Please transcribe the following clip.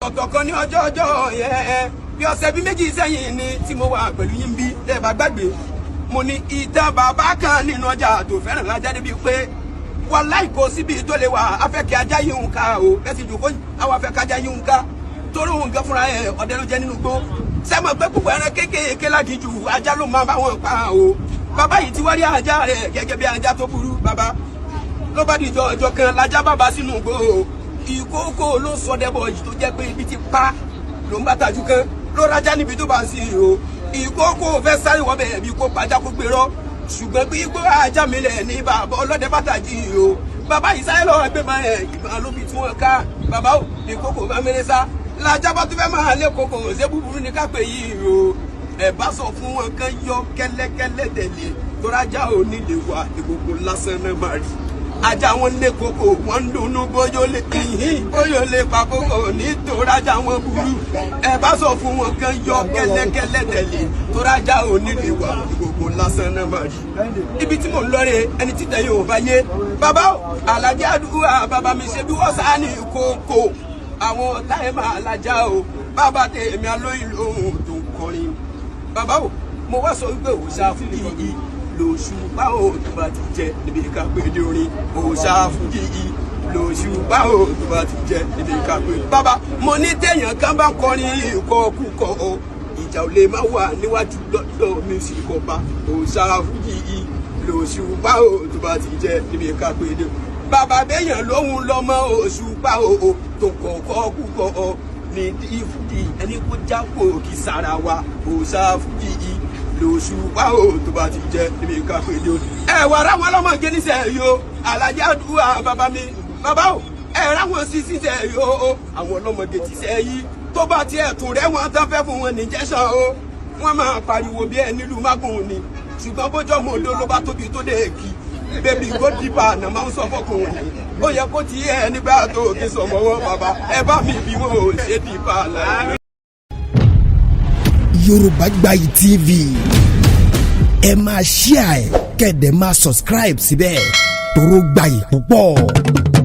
ọ̀tọ̀ kan ní ọjọ́ yẹn bí ọ̀sẹ̀ bí méjì sẹ́yìn ni tí mo wà pẹ̀lú yín bí tẹ́ bá gbàgbé mo ní ìtàn bàbá kan nínú ọjà tó fẹ́ràn lájà débi pé wàláì kò síbi tó lè wà afẹ́kẹ́ ajá yìí ń ká o bẹ́ẹ̀ sì jòkó àwọn afẹ́kẹ́ ajá yìí ń ká torí òun gan fúnra ẹ̀ ọ̀dẹ ló jẹ́ nínú gbó sẹ́mọ̀ pé púpọ̀ ẹran kéékèèké lágìjù ajá ló máa bá wọn pa o bàbá yìí ti wá rí ajá rẹ̀ gẹ́gẹ́ bí ajá tó burú bàbá ló bá di ọjọ́ kan lájá bàbá sínú gbó ìkókó ló sọ dẹ́bọ̀ yìí tó jẹ́ pé ibi ti pa ló ń bá tajú kan ló rajá níbi tó bá ń sí o ìkókó fẹ́ sáré wọ́ bẹ̀rẹ̀ bí kó pàjá kó gbérọ́ ṣùgbọ́n bí igbó ajá mi lẹ̀ ní bàbá ọlọ́dẹ bàtàjì o bàbá yìí sáré lọ́wọ́ ẹgbẹ́ máa ẹ̀ ìbọn ló fi tí wọ́n ká bàbá ò ìkókó bá mẹ́rẹ́ sá lajá bá tún fẹ́ máa lé kókó ṣé búburú ní kápẹ́ yìí o ẹ̀ bá sọ fún wọn kán yọ kẹ́lẹ́kẹ́lẹ́ tẹ̀lé tó rájá ò nílé wa ìkókó lásán náà máa rí ajá wọn lé kókó wọn ń dunnú bóyá lè pa kókó nítorí ajá wọn burú ẹ bá sọ fún wọn kán yọ kẹ́lẹ́kẹ́lẹ́ tẹ̀lé tó rájá ò nílé wa ìkókó lásán náà máa rí ibi tí mò ń lọrẹ ẹni títẹ yóò bá yé bàbá alájà àdúrà bàbá mi ṣe bí wọ́n sá ní kókó àwọn táyé máa lajà o bàbá tèmi alóyìn lóhùn tó ń kọrin bàbá o mo wá sọ wípé òòṣà fújì yìí lòṣùpá o tó bá ti jẹ níbi ká pé dé orin òòṣà fújì yìí lòṣùpá o tó bá ti jẹ níbi ká pé bàbá mo ní téèyàn kan bá kọrin ìkọkúkọ o ìjà ò lè má wà níwájú lọ́dọ̀ music ọba òòṣà fújì yìí lòṣùpá o tó bá ti jẹ níbi ká pé dé bàbá béèyàn lóhùn lọmọ òṣùpá o tó kọ̀ọ̀kọ́ púpọ̀ ọ ní fújì ẹni kó jápò kí sára wa òòṣà fújì yìí lòṣùpá o tó bá ti jẹ níbi ká pé dé ẹ wà ráwọn ọlọmọge níṣẹ́ yìí o alájà àdúrà bàbá mi bàbá o ẹ ráwọn sísí tẹ yìí o àwọn ọlọmọge ti ṣe yìí tó bá tiẹ̀ tún rẹ́ wọn tán fẹ́ fún wọn níjẹsàn o wọn máa pariwo bí ẹ nílùú mágùn ni ṣùgbọ́n bójọ́ mọ́ odó ló bá tóbi tó dé kí bébí go deeper náà máa ń sọ fọkùnrin ó yẹ kó ti ẹ nígbà tó kí sọmọ wọn bàbá ẹ bá mi bí wọn ò ṣe deeper láàrin. Yorùbá Gbayì TV ẹ máa share ẹ kẹ́dẹ̀ máa subscribe síbẹ̀ toró gbayì púpọ̀.